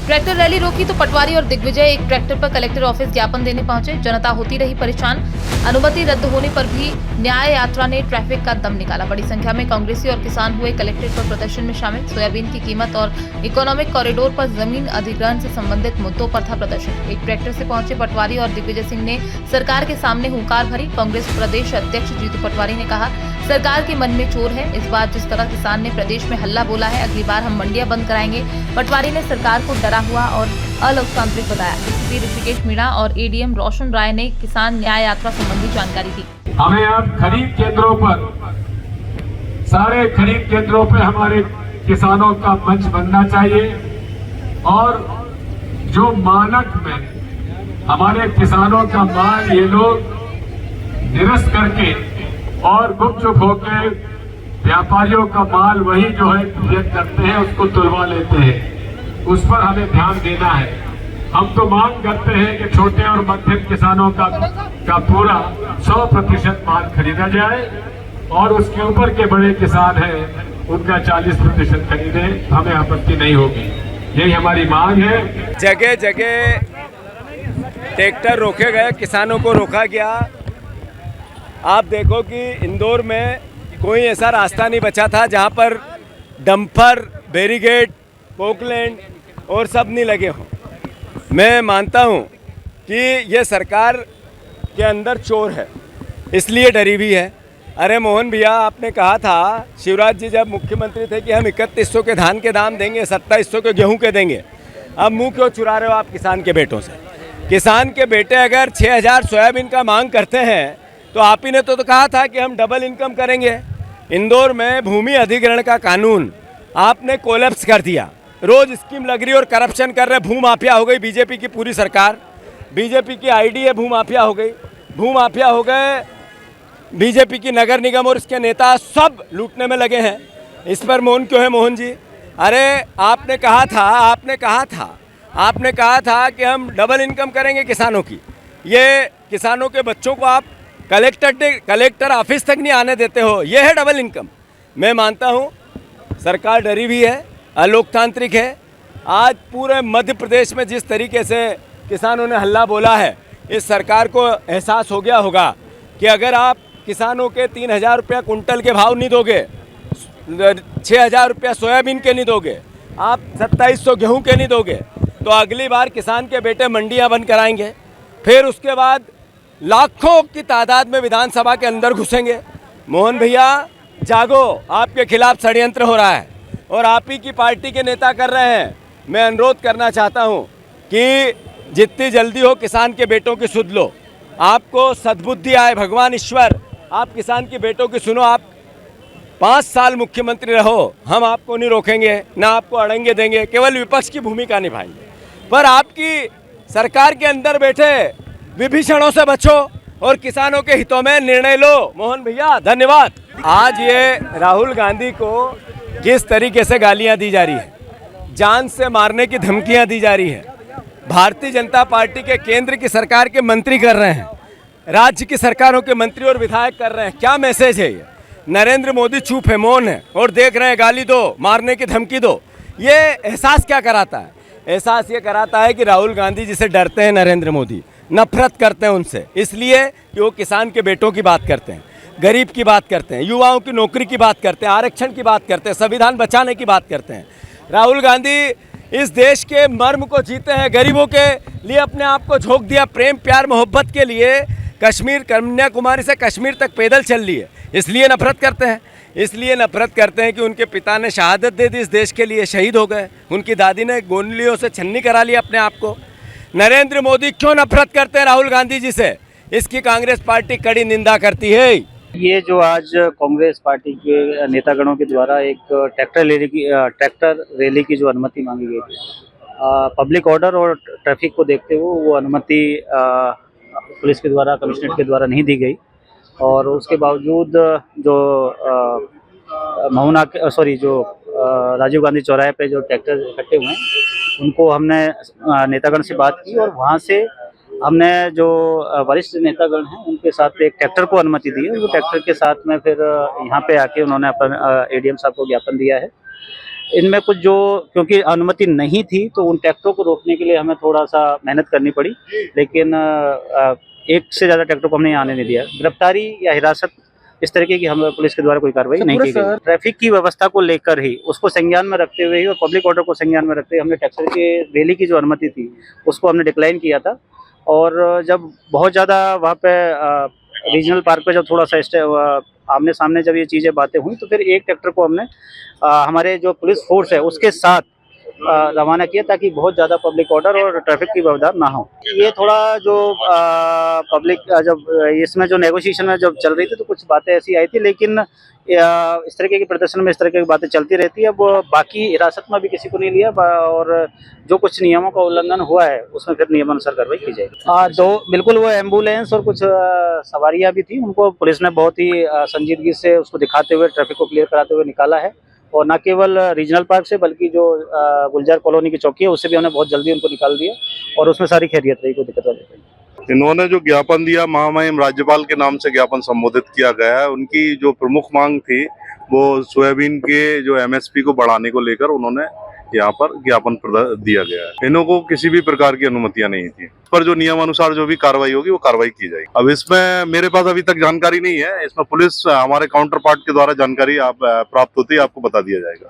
Tractor rally रोकी तो पटवारी और दिग्विजय एक ट्रैक्टर पर कलेक्टर ऑफिस ज्ञापन देने पहुंचे। जनता होती रही परेशान। अनुमति रद्द होने पर भी न्याय यात्रा ने ट्रैफिक का दम निकाला। बड़ी संख्या में कांग्रेसी और किसान हुए कलेक्ट्रेट पर प्रदर्शन में शामिल। सोयाबीन की कीमत और इकोनॉमिक कॉरिडोर पर जमीन अधिग्रहण से संबंधित मुद्दों पर था प्रदर्शन। एक ट्रैक्टर से पहुंचे पटवारी और दिग्विजय सिंह ने सरकार के सामने हुंकार भरी। कांग्रेस प्रदेश अध्यक्ष जीतू पटवारी ने कहा, सरकार के मन में चोर है। इस बार जिस तरह किसान ने प्रदेश में हल्ला बोला है, अगली बार हम मंडियां बंद कराएंगे। पटवारी ने सरकार को डरा हुआ और अलोकतांत्रिक बताया। डीसीपी ऋषिकेश मीणा और एडीएम रोशन राय ने किसान न्याय यात्रा संबंधी जानकारी दी। हमें अब खरीद केंद्रों पर, सारे खरीद केंद्रों पर हमारे किसानों का मंच बनना चाहिए और जो मानक में हमारे किसानों का माल ये लोग निरस्त करके और गुपचुप होकर व्यापारियों का माल वही जो है क्लियर करते हैं, उसको तुलवा लेते हैं, उस पर हमें ध्यान देना है। हम तो मांग करते हैं कि छोटे और मध्यम किसानों का पूरा 100% माल खरीदा जाए और उसके ऊपर के बड़े किसान हैं उनका 40% खरीदे, हमें आपत्ति नहीं होगी। यही हमारी मांग है। जगह जगह ट्रैक्टर रोके गए, किसानों को रोका गया। आप देखो कि इंदौर में कोई ऐसा रास्ता नहीं बचा था जहां पर डंपर, बैरिकेड, पोकलैंड और सब नहीं लगे हों। मैं मानता हूं कि ये सरकार के अंदर चोर है, इसलिए डरी हुई है। अरे मोहन भैया, आपने कहा था शिवराज जी जब मुख्यमंत्री थे कि हम 3100 के धान के दाम देंगे, 2700 के गेहूं के देंगे। अब मुंह क्यों चुरा रहे हो आप किसान के बेटों से? किसान के बेटे अगर 6000 सोयाबीन का मांग करते हैं तो आप ही ने तो कहा था कि हम डबल इनकम करेंगे। इंदौर में भूमि अधिग्रहण का कानून आपने कोलैप्स कर दिया। रोज स्कीम लग रही और करप्शन कर रहे। भूमाफिया हो गई बीजेपी की पूरी सरकार। बीजेपी की आईडी है, भूमाफिया हो गई। भूमाफिया हो गए बीजेपी की नगर निगम और इसके नेता, सब लूटने में लगे हैं। इस पर मौन क्यों है मोहन जी? अरे आपने कहा था कि हम डबल इनकम करेंगे किसानों की। ये किसानों के बच्चों को आप कलेक्टर ऑफिस तक नहीं आने देते हो, ये है डबल इनकम। मैं मानता हूँ सरकार डरी हुई है, अलोकतांत्रिक है। आज पूरे मध्य प्रदेश में जिस तरीके से किसानों ने हल्ला बोला है, इस सरकार को एहसास हो गया होगा कि अगर आप किसानों के 3000 रुपया कुंटल के भाव नहीं दोगे, 6000 रुपया सोयाबीन के नहीं दोगे, आप 2700 गेहूं के नहीं दोगे, तो अगली बार किसान के बेटे मंडियां बंद कराएंगे। फिर उसके बाद लाखों की तादाद में विधानसभा के अंदर घुसेंगे। मोहन भैया जागो, आपके खिलाफ षड्यंत्र हो रहा है और आप ही की पार्टी के नेता कर रहे हैं। मैं अनुरोध करना चाहता हूं कि जितनी जल्दी हो किसान के बेटों की सुध लो। आपको सद्बुद्धि आए, भगवान ईश्वर आप किसान के बेटों की सुनो। आप 5 साल मुख्यमंत्री रहो, हम आपको नहीं रोकेंगे, ना आपको अड़ंगे देंगे, केवल विपक्ष की भूमिका निभाएंगे। पर आपकी सरकार के अंदर बैठे विभीषणों से बचो और किसानों के हितों में निर्णय लो। मोहन भैया धन्यवाद। आज ये राहुल गांधी को किस तरीके से गालियां दी जा रही है, जान से मारने की धमकियां दी जा रही है। भारतीय जनता पार्टी के केंद्र की सरकार के मंत्री कर रहे हैं, राज्य की सरकारों के मंत्री और विधायक कर रहे हैं। क्या मैसेज है ये? नरेंद्र मोदी चुप है, मौन है और देख रहे हैं, गाली दो, मारने की धमकी दो। ये एहसास क्या कराता है? एहसास ये कराता है कि राहुल गांधी जिसे डरते हैं नरेंद्र मोदी, नफरत करते हैं उनसे, इसलिए कि वो किसान के बेटों की बात करते हैं, गरीब की बात करते हैं, युवाओं की नौकरी की बात करते हैं, आरक्षण की बात करते हैं, संविधान बचाने की बात करते हैं। राहुल गांधी इस देश के मर्म को जीते हैं, गरीबों के लिए अपने आप को झोंक दिया, प्रेम प्यार मोहब्बत के लिए कश्मीर, कन्याकुमारी से कश्मीर तक पैदल चल लिए। इसलिए नफरत करते हैं। इसलिए नफरत करते हैं कि उनके पिता ने शहादत दे दी इस देश के लिए, शहीद हो गए। उनकी दादी ने गोलियों से छन्नी करा लिया अपने आप को। नरेंद्र मोदी क्यों नफरत करते हैं राहुल गांधी जी से? इसकी कांग्रेस पार्टी कड़ी निंदा करती है। ये जो आज कांग्रेस पार्टी के नेतागणों के द्वारा एक ट्रैक्टर रैली की जो अनुमति मांगी गई थी, पब्लिक ऑर्डर और ट्रैफिक को देखते हुए वो अनुमति पुलिस के द्वारा, कमिश्नरेट के द्वारा नहीं दी गई। और उसके बावजूद जो राजीव गांधी चौराहे पे जो ट्रैक्टर इकट्ठे हुए हैं, उनको हमने नेतागण से बात की और वहाँ से हमने जो वरिष्ठ नेतागण हैं उनके साथ एक ट्रैक्टर को अनुमति दी है। वो ट्रैक्टर के साथ में फिर यहाँ पे आके उन्होंने अपना एडीएम साहब को ज्ञापन दिया है इनमें कुछ जो क्योंकि अनुमति नहीं थी तो उन ट्रैक्टरों को रोकने के लिए हमें थोड़ा सा मेहनत करनी पड़ी, लेकिन एक से ज़्यादा ट्रैक्टर को हमने यहाँ आने नहीं दिया। गिरफ्तारी या हिरासत इस तरीके की हम उसके द्वारा कोई कार्रवाई नहीं की गई। ट्रैफिक की व्यवस्था को लेकर ही उसको संज्ञान में रखते हुए ही और पब्लिक ऑर्डर को संज्ञान में रखते हुए हमने ट्रैक्टर के रैली की जो अनुमति थी उसको हमने डिक्लाइन किया था। और जब बहुत ज़्यादा वहाँ पे रीजनल पार्क पे जब थोड़ा सा आमने सामने जब ये चीज़ें बातें हुई तो फिर एक ट्रैक्टर को हमने हमारे जो पुलिस फोर्स है उसके साथ रवाना किया ताकि बहुत ज़्यादा पब्लिक ऑर्डर और ट्रैफिक की व्यवधान ना हो। ये थोड़ा जो पब्लिक जब इसमें जो नेगोशिएशन में जब चल रही थी तो कुछ बातें ऐसी आई थी, लेकिन इस तरीके के प्रदर्शन में इस तरह की बातें चलती रहती है। अब बाकी हिरासत में भी किसी को नहीं लिया और जो कुछ नियमों का उल्लंघन हुआ है उसमें फिर नियमानुसार कार्रवाई की जाएगी। दो बिल्कुल वो एम्बुलेंस और कुछ सवारियां भी थी, उनको पुलिस ने बहुत ही संजीदगी से उसको दिखाते हुए ट्रैफिक को क्लियर कराते हुए निकाला है। और न केवल रीजनल पार्क से बल्कि जो गुलजार कॉलोनी की चौकी है उससे भी हमने बहुत जल्दी उनको निकाल दिया और उसमें सारी खैरियत रही, कोई दिक्कत नहीं रही। इन्होंने जो ज्ञापन दिया, महामहिम राज्यपाल के नाम से ज्ञापन संबोधित किया गया है। उनकी जो प्रमुख मांग थी वो सोयाबीन के जो एमएसपी को बढ़ाने को लेकर उन्होंने यहाँ पर ज्ञापन दिया गया है। इन्हों को किसी भी प्रकार की अनुमतियां नहीं थी। पर जो नियमानुसार जो भी कार्रवाई होगी वो कार्रवाई की जाएगी। अब इसमें मेरे पास अभी तक जानकारी नहीं है, इसमें पुलिस हमारे काउंटर पार्ट के द्वारा जानकारी प्राप्त होती है, आपको बता दिया जाएगा।